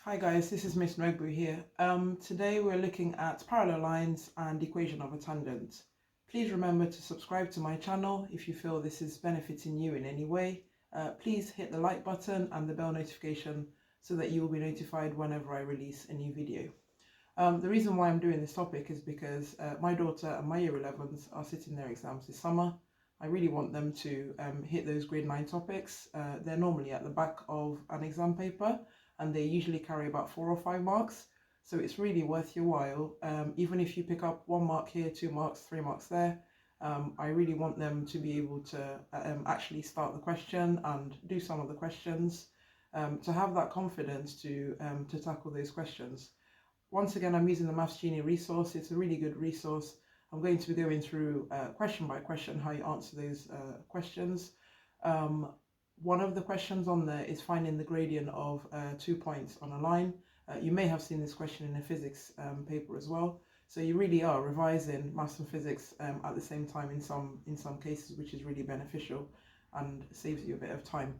Hi guys, this is Miss Nwegbu here. Today we're looking at parallel lines and equation of a tangent. Please remember to subscribe to my channel if you feel this is benefiting you in any way. Please hit the like button and the bell notification so that you will be notified whenever I release a new video. The reason why I'm doing this topic is because my daughter and my year 11s are sitting their exams this summer. I really want them to hit those grade 9 topics. They're normally at the back of an exam paper and they usually carry about 4 or 5 marks. So it's really worth your while. Even if you pick up 1 mark here, 2 marks, 3 marks there, I really want them to be able to actually start the question and do some of the questions, to have that confidence to tackle those questions. Once again, I'm using the Maths Genie resource. It's a really good resource. I'm going to be going through question by question how you answer those questions. One of the questions on there is finding the gradient of 2 points on a line. You may have seen this question in a physics paper as well. So you really are revising maths and physics at the same time in some cases, which is really beneficial and saves you a bit of time.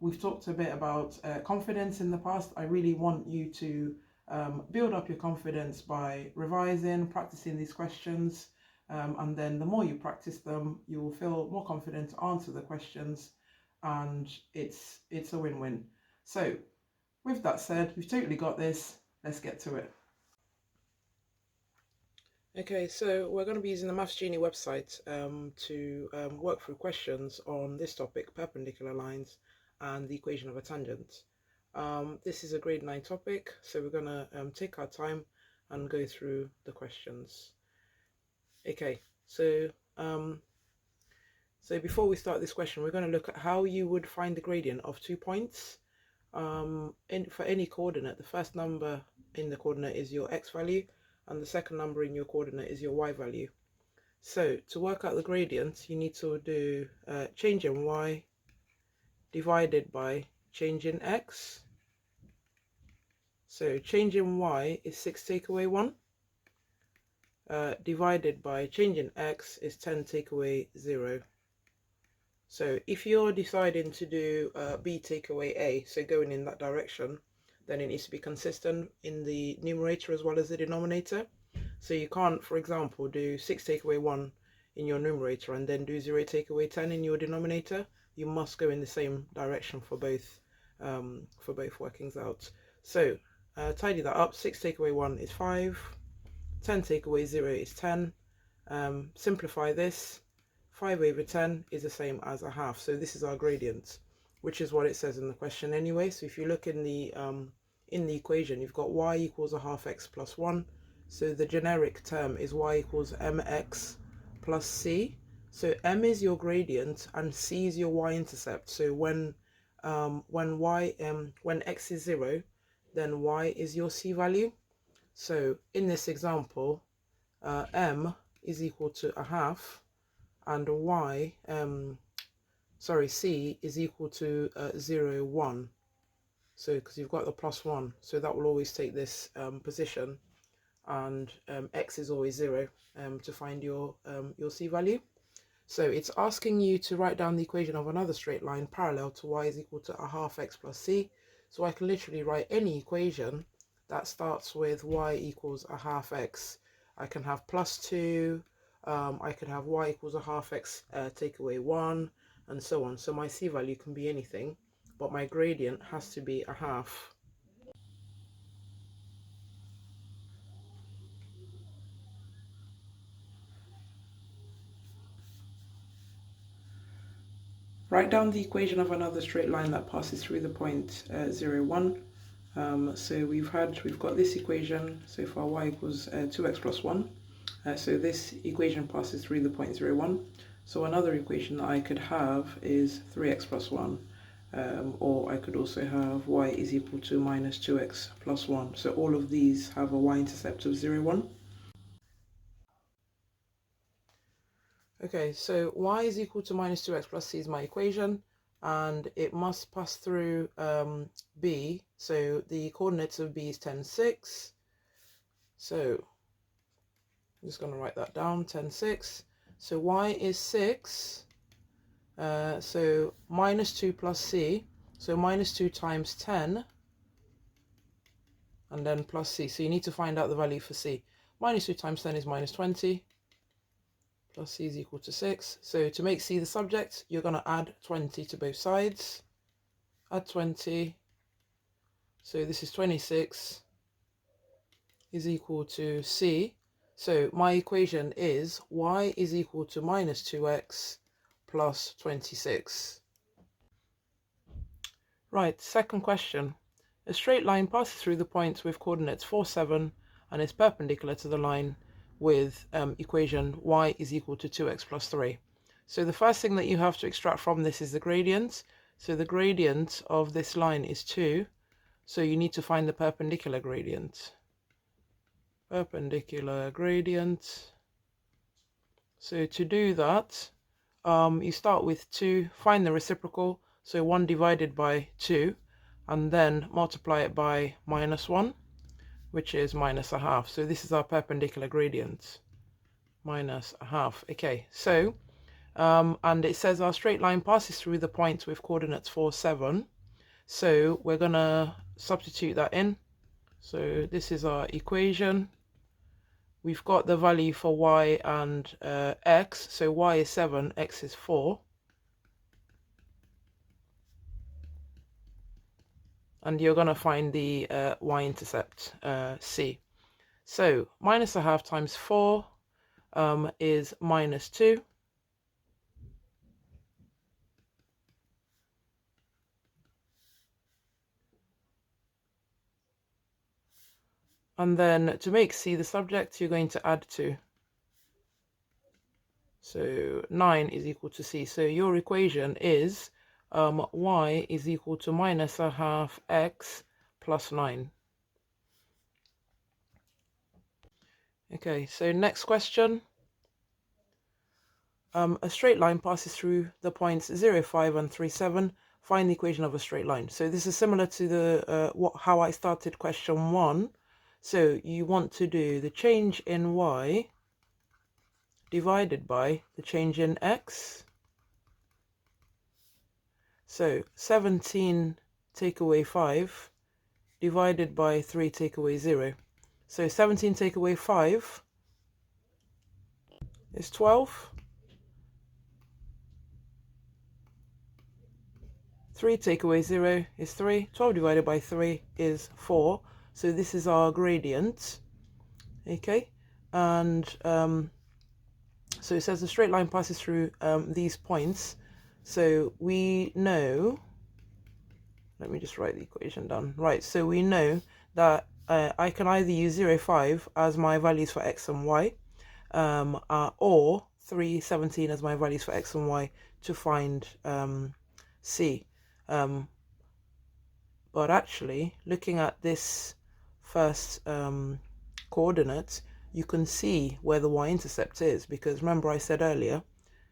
We've talked a bit about confidence in the past. I really want you to build up your confidence by revising, practicing these questions, and then the more you practice them, you will feel more confident to answer the questions, and it's a win-win. So with that said, we've totally got this. Let's get to it. Okay, so we're going to be using the Maths Genie website to work through questions on this topic, perpendicular lines and the equation of a tangent. This is a grade 9 topic, so we're going to take our time and go through the questions. Okay, so before we start this question, we're going to look at how you would find the gradient of 2 points. For any coordinate, the first number in the coordinate is your x value, and the second number in your coordinate is your y value. So to work out the gradient, you need to do change in y divided by change in x. So change in y is 6 take away 1, divided by change in x is 10 take away 0. So if you're deciding to do b take away a, so going in that direction, then it needs to be consistent in the numerator as well as the denominator. So you can't, for example, do 6 take away 1 in your numerator and then do 0 take away 10 in your denominator. You must go in the same direction for both workings out. So tidy that up. 6 take away 1 is 5. 10 take away 0 is 10. Simplify this. 5 over 10 is the same as a half. So this is our gradient, which is what it says in the question anyway. So if you look in the equation, you've got y equals a half x plus 1. So the generic term is y equals mx plus c. So m is your gradient and c is your y-intercept. So when x is 0, then y is your c value. So in this example, m is equal to a half, and c is equal to 0, 1. So because you've got the plus 1, so that will always take this position, and x is always 0 to find your c value. So it's asking you to write down the equation of another straight line parallel to y is equal to a half x plus c. So I can literally write any equation that starts with y equals a half x. I can have plus 2, I could have y equals a half x take away 1, and so on. So my c value can be anything, but my gradient has to be a half. Write down the equation of another straight line that passes through the point 0, 1. So we've got this equation so far, y equals 2x plus 1. So this equation passes through the point 0, 1. So another equation that I could have is 3x plus 1. Or I could also have y is equal to minus 2x plus 1. So all of these have a y-intercept of 0, 1. Okay, so y is equal to minus 2x plus c is my equation, and it must pass through b. So the coordinates of b is 10, 6. So I'm just going to write that down, 10, 6. So y is 6. So minus 2 plus c. So minus 2 times 10, and then plus c. So you need to find out the value for c. Minus 2 times 10 is minus 20, plus c is equal to 6. So to make c the subject, you're going to add 20 to both sides. Add 20. So this is 26 is equal to c. So my equation is y is equal to minus 2x plus 26. Right, second question. A straight line passes through the point with coordinates 4, 7 and is perpendicular to the line with equation y is equal to 2x plus 3. So the first thing that you have to extract from this is the gradient. So the gradient of this line is 2. So you need to find the perpendicular gradient. Perpendicular gradient. So to do that, you start with 2, find the reciprocal, so 1 divided by 2, and then multiply it by minus 1, which is minus a half. So this is our perpendicular gradient, minus a half. Okay, so, and it says our straight line passes through the point with coordinates 4, 7. So we're going to substitute that in. So this is our equation. We've got the value for y and x. So y is 7, x is 4. And you're going to find the y-intercept, c. So minus a half times 4 is minus 2. And then to make c the subject, you're going to add 2. So 9 is equal to c. So your equation is y is equal to minus a half x plus 9. Okay, so next question. A straight line passes through the points 0, 5 and 3, 7. Find the equation of a straight line. So this is similar to the how I started question 1. So you want to do the change in y divided by the change in x. So 17 take away 5 divided by 3 take away 0. So 17 take away 5 is 12. 3 take away 0 is 3. 12 divided by 3 is 4. So this is our gradient. Okay, and so it says the straight line passes through these points. So we know, let me just write the equation down. Right, so we know that I can either use 0, 5 as my values for x and y, or 3, 17 as my values for x and y to find c. But actually, looking at this first coordinate, you can see where the y-intercept is, because remember I said earlier,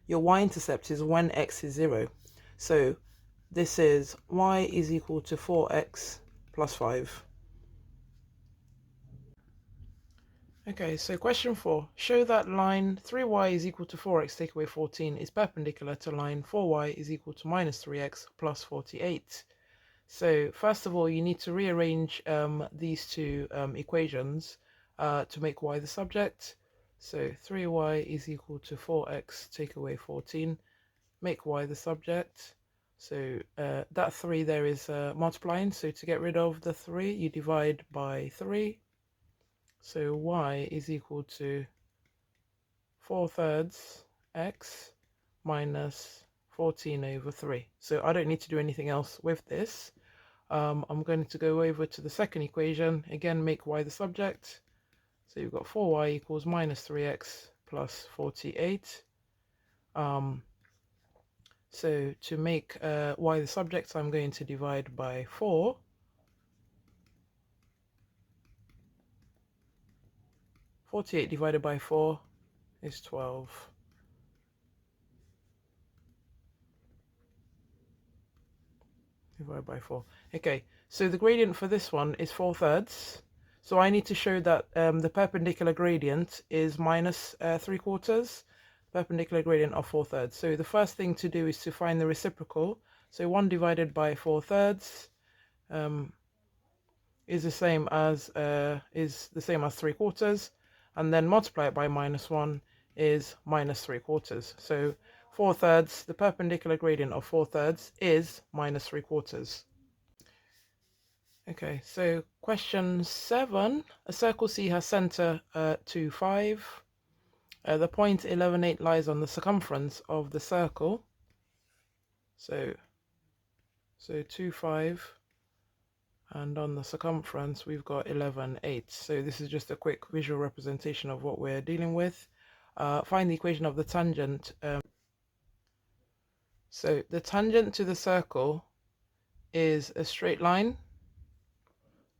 your y-intercept is when x is 0. So this is y is equal to 4x plus 5. Okay, so question 4. Show that line 3y is equal to 4x take away 14 is perpendicular to line 4y is equal to minus 3x plus 48. So first of all, you need to rearrange these two equations to make y the subject. So 3y is equal to 4x take away 14, make y the subject. So that 3 there is multiplying, so to get rid of the 3 you divide by 3. So y is equal to 4/3 x minus 14 over 3. So I don't need to do anything else with this. I'm going to go over to the second equation, again make y the subject. So you've got 4y equals minus 3x plus 48. So to make y the subject, I'm going to divide by 4. (48) divided by 4 is 12. Divided by 4. Okay, so the gradient for this one is 4/3. So I need to show that the perpendicular gradient is minus 3/4. Perpendicular gradient of 4/3. So the first thing to do is to find the reciprocal. So 1 divided by 4/3 is the same as 3/4, and then multiply it by -1 is -3/4. So 4/3, the perpendicular gradient of 4/3 is -3/4. Okay, so question 7. A circle C has center 2, 5. The point 11, 8 lies on the circumference of the circle. So 2, 5. And on the circumference, we've got 11, 8. So this is just a quick visual representation of what we're dealing with. Find the equation of the tangent. So the tangent to the circle is a straight line,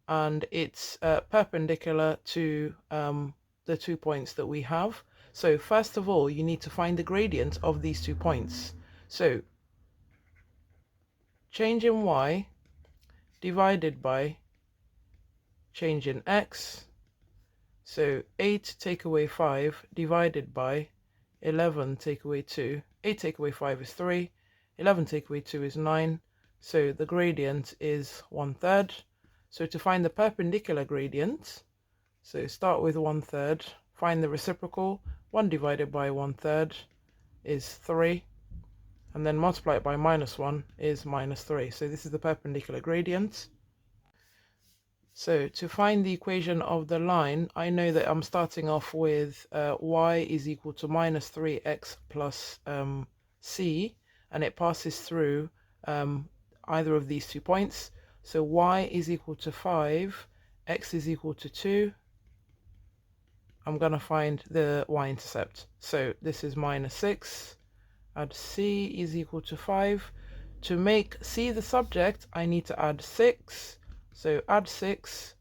and it's perpendicular to the 2 points that we have. So first of all, you need to find the gradient of these 2 points. So change in y divided by change in x. So 8 take away 5 divided by 11 take away 2. 8 take away 5 is 3. 11 take away 2 is 9. So the gradient is 1/3. So to find the perpendicular gradient, so start with 1/3, find the reciprocal. 1 divided by 1/3 is 3. And then multiply it by -1 is -3. So this is the perpendicular gradient. So to find the equation of the line, I know that I'm starting off with y is equal to -3x plus c, and it passes through either of these 2 points. So y is equal to 5, x is equal to 2. I'm going to find the y-intercept. So this is -6, add c is equal to 5. To make c the subject, I need to add 6. So add 6,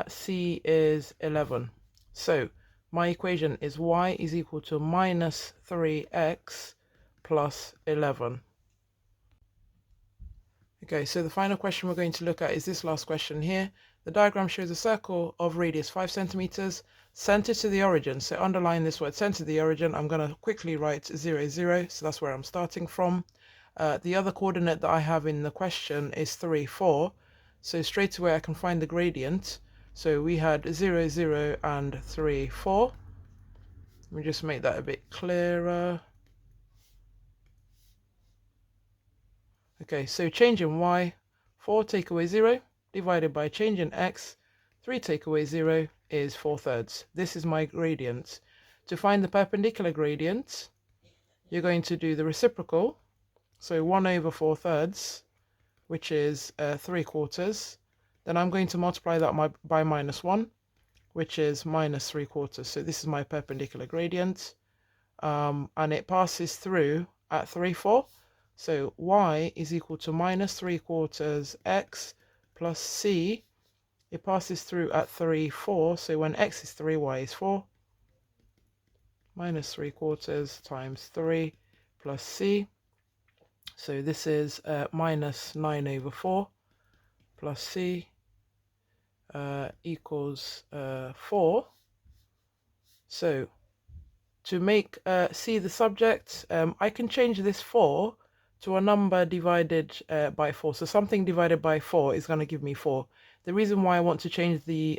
c is 11. So my equation is y is equal to -3x plus 11. Okay, so the final question we're going to look at is this last question here. The diagram shows a circle of radius 5 centimeters, center to the origin. So underline this word, center to the origin. I'm going to quickly write 0, 0. So that's where I'm starting from. The other coordinate that I have in the question is 3, 4. So straight away I can find the gradient. So we had 0, 0 and 3, 4. Let me just make that a bit clearer. Okay, so change in y, 4 take away 0, divided by change in x, 3 take away 0 is 4/3. This is my gradient. To find the perpendicular gradient, you're going to do the reciprocal. So 1 over 4/3, which is 3/4. Then I'm going to multiply that by -1, which is -3/4. So this is my perpendicular gradient, and it passes through at 3, 4. So y is equal to -3/4 x plus c. It passes through at 3, 4. So when x is 3, y is 4. -3/4 times 3 plus c. So this is -9 over 4 plus c equals 4. So to make c the subject, I can change this 4 to a number divided by 4. So something divided by 4 is going to give me 4. The reason why I want to change the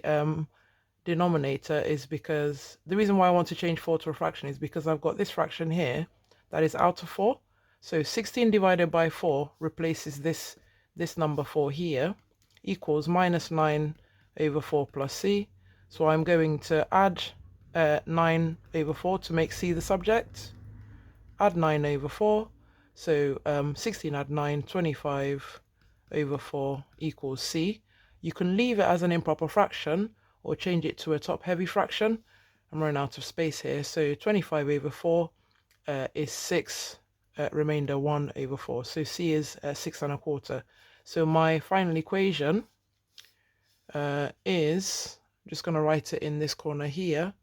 denominator is because the reason why I want to change 4 to a fraction is because I've got this fraction here that is out of 4. So 16 divided by 4 replaces this number 4 here, equals -9 over 4 plus c. So I'm going to add 9 over 4 to make c the subject. Add 9 over 4. So 16 add 9, 25 over 4 equals c. You can leave it as an improper fraction or change it to a top-heavy fraction. I'm running out of space here. So 25 over 4 is 6, remainder 1 over 4. So c is 6 1/4. So my final equation is, I'm just going to write it in this corner here,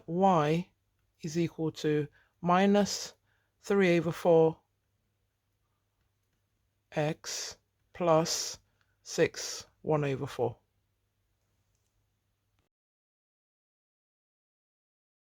y is equal to -3 over 4 x plus 6 1 over 4.